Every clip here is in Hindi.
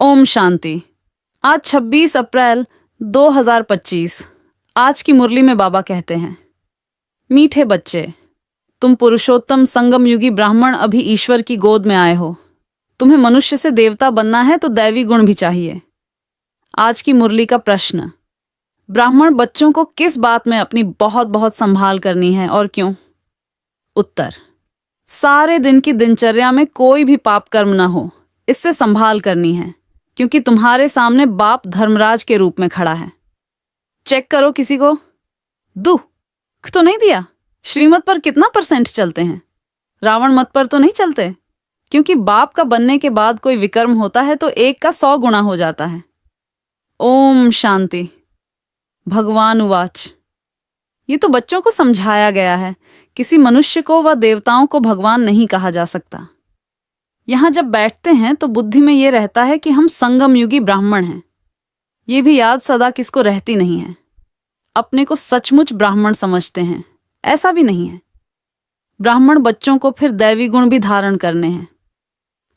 ओम शांति। आज 26 अप्रैल 2025। आज की मुरली में बाबा कहते हैं, मीठे बच्चे, तुम पुरुषोत्तम संगम युगी ब्राह्मण अभी ईश्वर की गोद में आए हो। तुम्हें मनुष्य से देवता बनना है तो दैवी गुण भी चाहिए। आज की मुरली का प्रश्न, ब्राह्मण बच्चों को किस बात में अपनी बहुत बहुत संभाल करनी है और क्यों? उत्तर, सारे दिन की दिनचर्या में कोई भी पाप कर्म न हो, इससे संभाल करनी है, क्योंकि तुम्हारे सामने बाप धर्मराज के रूप में खड़ा है। चेक करो किसी को दुख तो नहीं दिया। श्रीमत पर कितना % चलते हैं? रावण मत पर तो नहीं चलते, क्योंकि बाप का बनने के बाद कोई विकर्म होता है तो 1 का 100 गुना हो जाता है। ओम शांति। भगवान उवाच, ये तो बच्चों को समझाया गया है। किसी मनुष्य को व देवताओं को भगवान नहीं कहा जा सकता। यहां जब बैठते हैं तो बुद्धि में ये रहता है कि हम संगम युगी ब्राह्मण हैं। ये भी याद सदा किसको रहती नहीं है। अपने को सचमुच ब्राह्मण समझते हैं, ऐसा भी नहीं है। ब्राह्मण बच्चों को फिर दैवी गुण भी धारण करने हैं।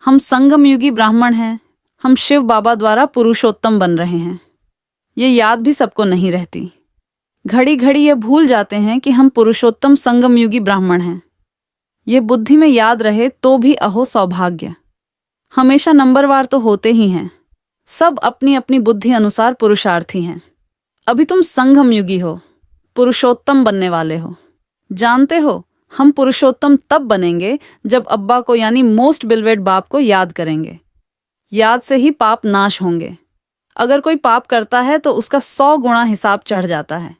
हम संगम युगी ब्राह्मण हैं, हम शिव बाबा द्वारा पुरुषोत्तम बन रहे हैं। ये याद भी सबको नहीं रहती। घड़ी घड़ी ये भूल जाते हैं कि हम पुरुषोत्तम संगम युगी ब्राह्मण हैं। ये बुद्धि में याद रहे तो भी अहो सौभाग्य। हमेशा नंबरवार तो होते ही हैं। सब अपनी अपनी बुद्धि अनुसार पुरुषार्थी हैं। अभी तुम संगम युगी हो, पुरुषोत्तम बनने वाले हो। जानते हो, हम पुरुषोत्तम तब बनेंगे जब अब्बा को यानी मोस्ट बिलवेड बाप को याद करेंगे। याद से ही पाप नाश होंगे। अगर कोई पाप करता है तो उसका 100 गुना हिसाब चढ़ जाता है।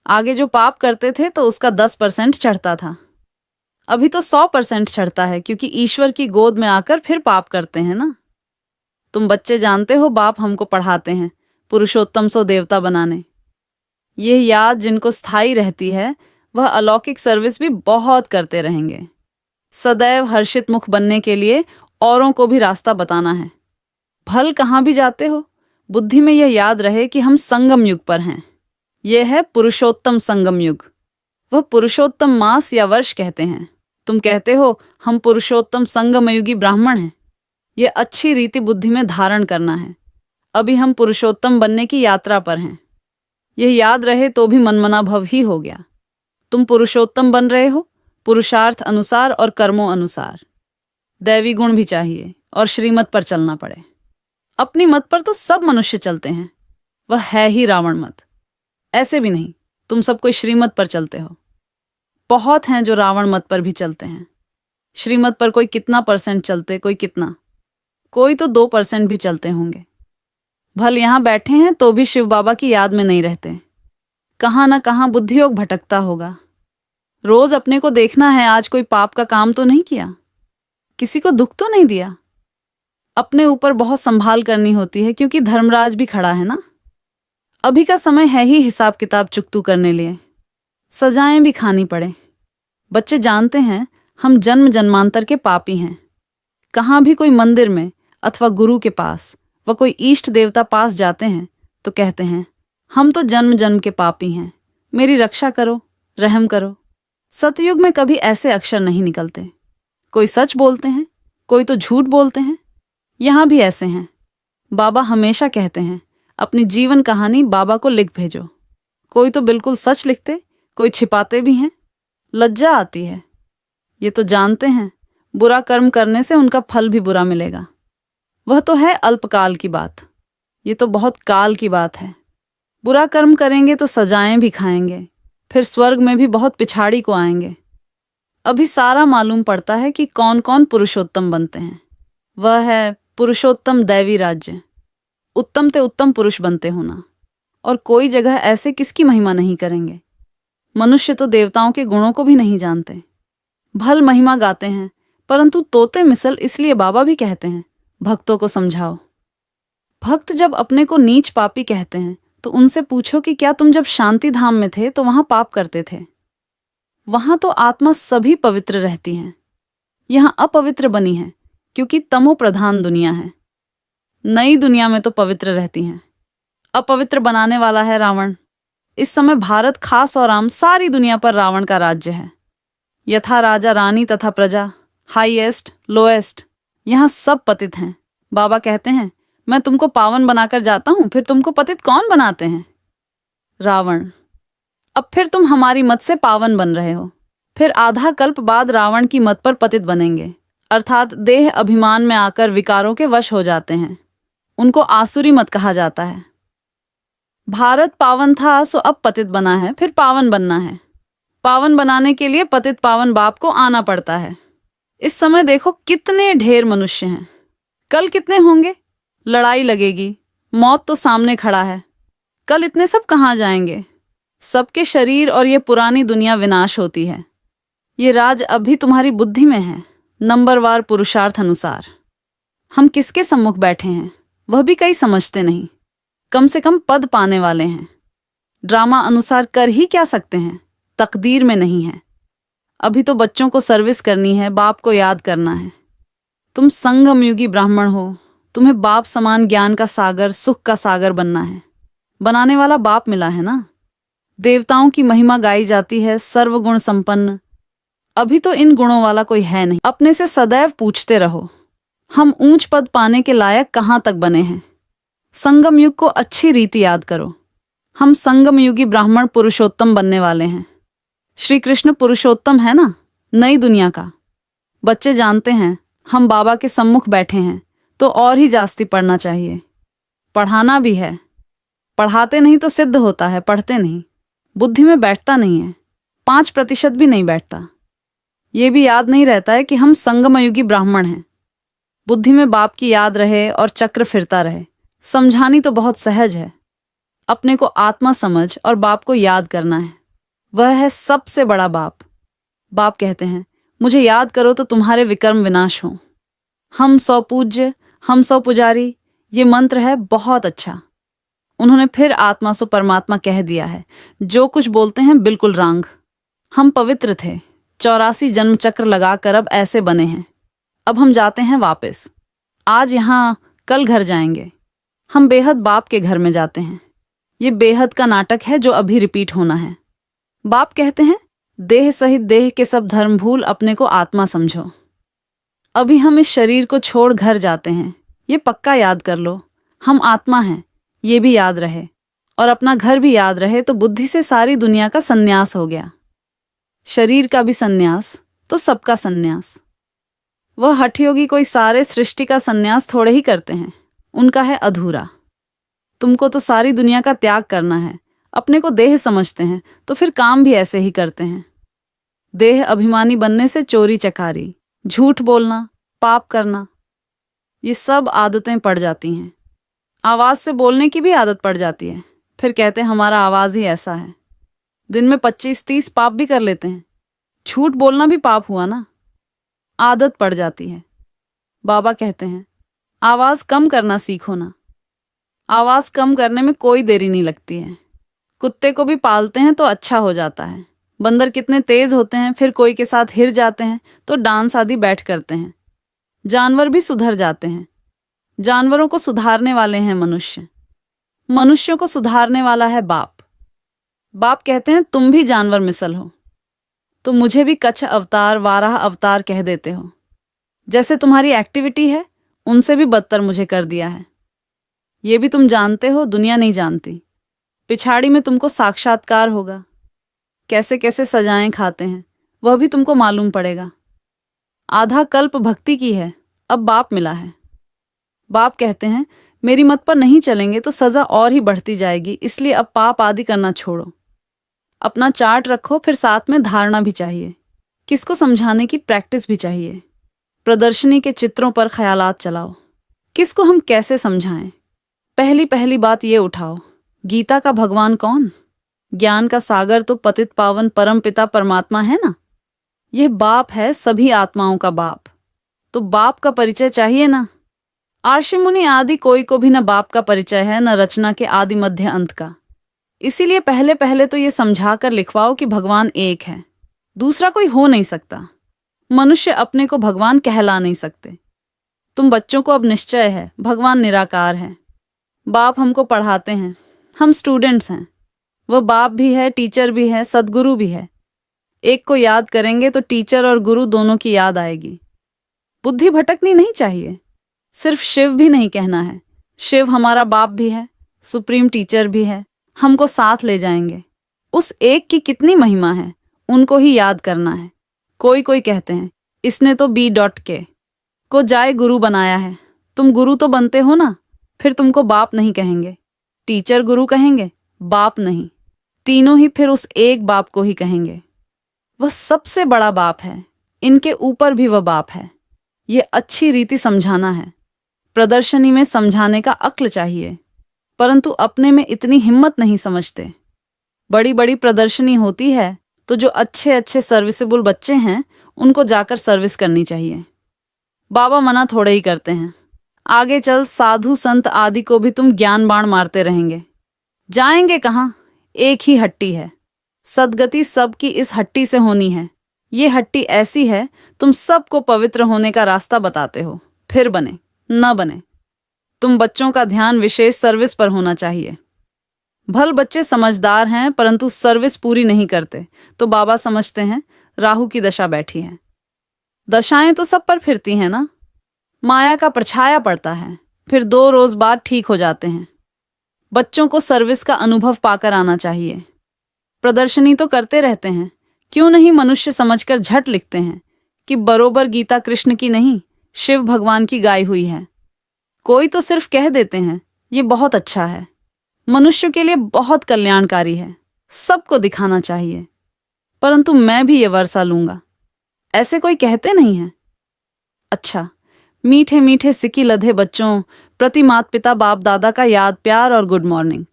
आगे जो पाप करते थे तो उसका 10% चढ़ता था। अभी तो 100% चढ़ता है, क्योंकि ईश्वर की गोद में आकर फिर पाप करते हैं ना। तुम बच्चे जानते हो, बाप हमको पढ़ाते हैं पुरुषोत्तम सो देवता बनाने। ये याद जिनको स्थायी रहती है वह अलौकिक सर्विस भी बहुत करते रहेंगे। सदैव हर्षित मुख बनने के लिए औरों को भी रास्ता बताना है। भल कहाँ भी जाते हो, बुद्धि में यह याद रहे कि हम संगम युग पर हैं। यह है पुरुषोत्तम संगम युग। वह पुरुषोत्तम मास या वर्ष कहते हैं। तुम कहते हो हम पुरुषोत्तम संगमयुगी ब्राह्मण हैं। यह अच्छी रीति बुद्धि में धारण करना है। अभी हम पुरुषोत्तम बनने की यात्रा पर हैं। यह याद रहे तो भी मनमना भव ही हो गया। तुम पुरुषोत्तम बन रहे हो, पुरुषार्थ अनुसार और कर्मों अनुसार। दैवी गुण भी चाहिए और श्रीमत पर चलना पड़े। अपनी मत पर तो सब मनुष्य चलते हैं, वह है ही रावण मत। ऐसे भी नहीं, तुम सब कोई श्रीमत पर चलते हो। बहुत हैं जो रावण मत पर भी चलते हैं। श्रीमत पर कोई कितना % चलते, कोई कितना, कोई तो 2% भी चलते होंगे। भल यहां बैठे हैं तो भी शिव बाबा की याद में नहीं रहते। कहां ना कहां बुद्धियोग भटकता होगा। रोज अपने को देखना है, आज कोई पाप का काम तो नहीं किया, किसी को दुख तो नहीं दिया। अपने ऊपर बहुत संभाल करनी होती है, क्योंकि धर्मराज भी खड़ा है ना। अभी का समय है ही हिसाब किताब चुकतू करने लिए, सजाएं भी खानी पड़े। बच्चे जानते हैं हम जन्म जन्मांतर के पापी हैं। कहाँ भी कोई मंदिर में अथवा गुरु के पास व कोई इष्ट देवता पास जाते हैं तो कहते हैं, हम तो जन्म जन्म के पापी हैं, मेरी रक्षा करो, रहम करो। सतयुग में कभी ऐसे अक्षर नहीं निकलते। कोई सच बोलते हैं, कोई तो झूठ बोलते हैं। यहाँ भी ऐसे हैं। बाबा हमेशा कहते हैं, अपनी जीवन कहानी बाबा को लिख भेजो। कोई तो बिल्कुल सच लिखते, कोई छिपाते भी हैं। लज्जा आती है। ये तो जानते हैं बुरा कर्म करने से उनका फल भी बुरा मिलेगा। वह तो है अल्पकाल की बात, ये तो बहुत काल की बात है। बुरा कर्म करेंगे तो सजाएं भी खाएंगे, फिर स्वर्ग में भी बहुत पिछाड़ी को आएंगे। अभी सारा मालूम पड़ता है कि कौन कौन पुरुषोत्तम बनते हैं। वह है पुरुषोत्तम दैवी राज्य। उत्तम ते उत्तम पुरुष बनते होना, और कोई जगह ऐसे किसकी महिमा नहीं करेंगे। मनुष्य तो देवताओं के गुणों को भी नहीं जानते। भल महिमा गाते हैं, परंतु तोते मिसल, इसलिए बाबा भी कहते हैं भक्तों को समझाओ। भक्त जब अपने को नीच पापी कहते हैं तो उनसे पूछो कि क्या तुम जब शांति धाम में थे तो वहां पाप करते थे? वहां तो आत्मा सभी पवित्र रहती है। यहां अपवित्र बनी है, क्योंकि तमो प्रधान दुनिया है। नई दुनिया में तो पवित्र रहती हैं। अपवित्र बनाने वाला है रावण। इस समय भारत खास और आम सारी दुनिया पर रावण का राज्य है। यथा राजा रानी तथा प्रजा, हाईएस्ट लोएस्ट, यहाँ सब पतित हैं। बाबा कहते हैं मैं तुमको पावन बनाकर जाता हूं, फिर तुमको पतित कौन बनाते हैं? रावण: अब फिर तुम हमारी मत से पावन बन रहे हो। फिर आधा कल्प बाद रावण की मत पर पतित बनेंगे, अर्थात देह अभिमान में आकर विकारों के वश हो जाते हैं। उनको आसुरी मत कहा जाता है। भारत पावन था सो अब पतित बना है, फिर पावन बनना है। पावन बनाने के लिए पतित पावन बाप को आना पड़ता है। इस समय देखो कितने ढेर मनुष्य हैं, कल कितने होंगे? लड़ाई लगेगी, मौत तो सामने खड़ा है। कल इतने सब कहाँ जाएंगे? सबके शरीर और ये पुरानी दुनिया विनाश होती है। ये राज अभी तुम्हारी बुद्धि में है, नंबरवार पुरुषार्थ अनुसार। हम किसके सम्मुख बैठे हैं वह भी कई समझते नहीं। कम से कम पद पाने वाले हैं। ड्रामा अनुसार कर ही क्या सकते हैं, तकदीर में नहीं है। अभी तो बच्चों को सर्विस करनी है, बाप को याद करना है। तुम संगम युगी ब्राह्मण हो, तुम्हें बाप समान ज्ञान का सागर, सुख का सागर बनना है। बनाने वाला बाप मिला है ना। देवताओं की महिमा गाई जाती है, सर्वगुण संपन्न। अभी तो इन गुणों वाला कोई है नहीं। अपने से सदैव पूछते रहो, हम ऊंच पद पाने के लायक कहाँ तक बने हैं। संगम युग को अच्छी रीति याद करो। हम संगम युगी ब्राह्मण पुरुषोत्तम बनने वाले हैं। श्री कृष्ण पुरुषोत्तम है ना, नई दुनिया का। बच्चे जानते हैं हम बाबा के सम्मुख बैठे हैं, तो और ही जास्ती पढ़ना चाहिए। पढ़ाना भी है। पढ़ाते नहीं तो सिद्ध होता है, पढ़ते नहीं बुद्धि में बैठता नहीं है। 5% भी नहीं बैठता। ये भी याद नहीं रहता है कि हम संगमयुगी ब्राह्मण हैं। बुद्धि में बाप की याद रहे और चक्र फिरता रहे। समझानी तो बहुत सहज है। अपने को आत्मा समझ और बाप को याद करना है। वह है सबसे बड़ा बाप। बाप कहते हैं, मुझे याद करो तो तुम्हारे विकर्म विनाश हो। हम 100 पूज्य, हम 100 पुजारी, ये मंत्र है बहुत अच्छा। उन्होंने फिर आत्मा सो परमात्मा कह दिया है। जो कुछ बोलते हैं बिल्कुल रांग। हम पवित्र थे, 84 जन्म चक्र लगाकर अब ऐसे बने हैं। अब हम जाते हैं वापस। आज यहाँ, कल घर जाएंगे। हम बेहद बाप के घर में जाते हैं। ये बेहद का नाटक है जो अभी रिपीट होना है। बाप कहते हैं, देह सहित देह के सब धर्म भूल अपने को आत्मा समझो। अभी हम इस शरीर को छोड़ घर जाते हैं, ये पक्का याद कर लो। हम आत्मा हैं, ये भी याद रहे, और अपना घर भी याद रहे तो बुद्धि से सारी दुनिया का संन्यास हो गया। शरीर का भी संन्यास तो सबका संन्यास। वह हठयोगी कोई सारे सृष्टि का संन्यास थोड़े ही करते हैं, उनका है अधूरा। तुमको तो सारी दुनिया का त्याग करना है। अपने को देह समझते हैं तो फिर काम भी ऐसे ही करते हैं। देह अभिमानी बनने से चोरी चकारी, झूठ बोलना, पाप करना, ये सब आदतें पड़ जाती हैं। आवाज से बोलने की भी आदत पड़ जाती है। फिर कहते हैं हमारा आवाज ही ऐसा है। दिन में 25-30 पाप भी कर लेते हैं। झूठ बोलना भी पाप हुआ ना। आदत पड़ जाती है। बाबा कहते हैं, आवाज कम करना सीखो ना। आवाज कम करने में कोई देरी नहीं लगती है। कुत्ते को भी पालते हैं तो अच्छा हो जाता है। बंदर कितने तेज होते हैं, फिर कोई के साथ हिर जाते हैं तो डांस आदि बैठ करते हैं। जानवर भी सुधर जाते हैं। जानवरों को सुधारने वाले हैं मनुष्य। मनुष्यों को सुधारने वाला है बाप। बाप कहते हैं तुम भी जानवर मिसल हो, तो मुझे भी कच्छ अवतार, वाराह अवतार कह देते हो। जैसे तुम्हारी एक्टिविटी है उनसे भी बदतर मुझे कर दिया है। ये भी तुम जानते हो, दुनिया नहीं जानती। पिछाड़ी में तुमको साक्षात्कार होगा। कैसे कैसे सजाएं खाते हैं वह भी तुमको मालूम पड़ेगा। आधा कल्प भक्ति की है, अब बाप मिला है। बाप कहते हैं मेरी मत पर नहीं चलेंगे तो सजा और ही बढ़ती जाएगी, इसलिए अब पाप आदि करना छोड़ो। अपना चार्ट रखो, फिर साथ में धारणा भी चाहिए। किसको समझाने की प्रैक्टिस भी चाहिए। प्रदर्शनी के चित्रों पर ख्यालात चलाओ। किसको हम कैसे समझाएं। पहली बात ये उठाओ, गीता का भगवान कौन? ज्ञान का सागर तो पतित पावन परम पिता परमात्मा है ना। यह बाप है, सभी आत्माओं का बाप। तो बाप का परिचय चाहिए ना। आर्षि मुनि आदि कोई को भी न बाप का परिचय है, न रचना के आदि मध्य अंत का। इसीलिए पहले तो ये समझा कर लिखवाओ कि भगवान एक है, दूसरा कोई हो नहीं सकता। मनुष्य अपने को भगवान कहला नहीं सकते। तुम बच्चों को अब निश्चय है भगवान निराकार है। बाप हमको पढ़ाते हैं, हम स्टूडेंट्स हैं। वह बाप भी है, टीचर भी है, सदगुरु भी है। एक को याद करेंगे तो टीचर और गुरु दोनों की याद आएगी। बुद्धि भटकनी नहीं चाहिए। सिर्फ शिव भी नहीं कहना है, शिव हमारा बाप भी है, सुप्रीम टीचर भी है, हमको साथ ले जाएंगे। उस एक की कितनी महिमा है, उनको ही याद करना है। कोई कोई कहते हैं इसने तो B.K को जाए गुरु बनाया है। तुम गुरु तो बनते हो ना, फिर तुमको बाप नहीं कहेंगे। टीचर गुरु कहेंगे, बाप नहीं। तीनों ही फिर उस एक बाप को ही कहेंगे। वह सबसे बड़ा बाप है, इनके ऊपर भी वह बाप है। ये अच्छी रीति समझाना है। प्रदर्शनी में समझाने का अक्ल चाहिए, परंतु अपने में इतनी हिम्मत नहीं समझते। बड़ी बड़ी प्रदर्शनी होती है तो जो अच्छे अच्छे सर्विसेबल बच्चे हैं उनको जाकर सर्विस करनी चाहिए। बाबा मना थोड़े ही करते हैं। आगे चल साधु संत आदि को भी तुम ज्ञान बाण मारते रहेंगे। जाएंगे कहाँ? एक ही हट्टी है। सदगति सबकी इस हट्टी से होनी है। ये हट्टी ऐसी है, तुम सबको पवित्र होने का रास्ता बताते हो, फिर बने न बने। तुम बच्चों का ध्यान विशेष सर्विस पर होना चाहिए। भल बच्चे समझदार हैं परंतु सर्विस पूरी नहीं करते तो बाबा समझते हैं राहु की दशा बैठी है। दशाएं तो सब पर फिरती हैं ना। माया का परछाया पड़ता है, फिर 2 रोज बाद ठीक हो जाते हैं। बच्चों को सर्विस का अनुभव पाकर आना चाहिए। प्रदर्शनी तो करते रहते हैं, क्यों नहीं मनुष्य समझकर झट लिखते हैं कि बरोबर गीता कृष्ण की नहीं, शिव भगवान की गाई हुई है। कोई तो सिर्फ कह देते हैं ये बहुत अच्छा है, मनुष्य के लिए बहुत कल्याणकारी है, सबको दिखाना चाहिए। परंतु मैं भी ये वर्षा लूंगा, ऐसे कोई कहते नहीं है। अच्छा, मीठे मीठे सिकी लधे बच्चों प्रति माता पिता बाप दादा का याद प्यार और गुड मॉर्निंग।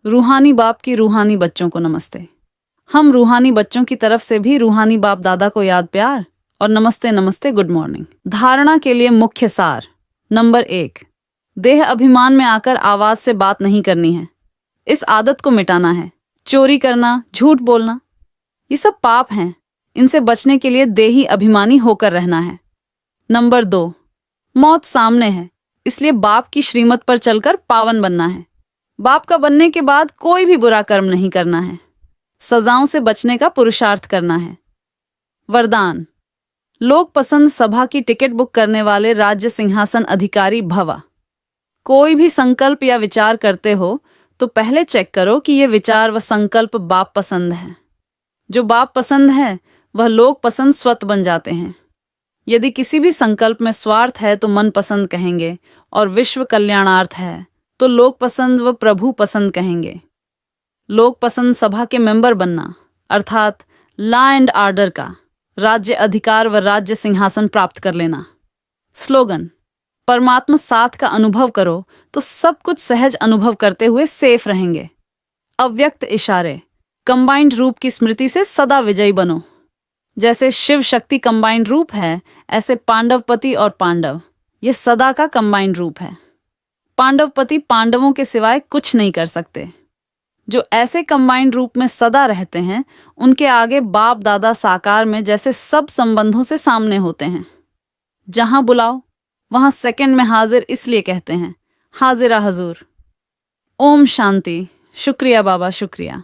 रूहानी बाप की रूहानी बच्चों को नमस्ते। हम रूहानी बच्चों की तरफ से भी रूहानी बाप दादा को याद प्यार और नमस्ते नमस्ते गुड मॉर्निंग। धारणा के लिए मुख्य सार। नंबर 1, देह अभिमान में आकर आवाज से बात नहीं करनी है। इस आदत को मिटाना है। चोरी करना, झूठ बोलना, ये सब पाप हैं। इनसे बचने के लिए देही अभिमानी होकर रहना है। नंबर 2, मौत सामने है, इसलिए बाप की श्रीमत पर चलकर पावन बनना है। बाप का बनने के बाद कोई भी बुरा कर्म नहीं करना है। सजाओं से बचने का पुरुषार्थ करना है। वरदान। लोक पसंद सभा की टिकट बुक करने वाले राज्य सिंहासन अधिकारी भवा। कोई भी संकल्प या विचार करते हो तो पहले चेक करो कि ये विचार व संकल्प बाप पसंद है। जो बाप पसंद है वह लोक पसंद स्वत बन जाते हैं। यदि किसी भी संकल्प में स्वार्थ है तो मन पसंद कहेंगे, और विश्व कल्याणार्थ है तो लोक पसंद व प्रभु पसंद कहेंगे। लोक पसंद सभा के मेंबर बनना अर्थात लॉ एंड ऑर्डर का राज्य अधिकार व राज्य सिंहासन प्राप्त कर लेना। स्लोगन। परमात्मा साथ का अनुभव करो तो सब कुछ सहज अनुभव करते हुए सेफ रहेंगे। अव्यक्त इशारे। कंबाइंड रूप की स्मृति से सदा विजयी बनो। जैसे शिव शक्ति कंबाइंड रूप है, ऐसे पांडवपति और पांडव ये सदा का कंबाइंड रूप है। पांडवपति पांडवों के सिवाय कुछ नहीं कर सकते। जो ऐसे कंबाइंड रूप में सदा रहते हैं उनके आगे बाप दादा साकार में जैसे सब संबंधों से सामने होते हैं। जहां बुलाओ वहां सेकंड में हाजिर, इसलिए कहते हैं हाजिरा हजूर। ओम शांति। शुक्रिया बाबा, शुक्रिया।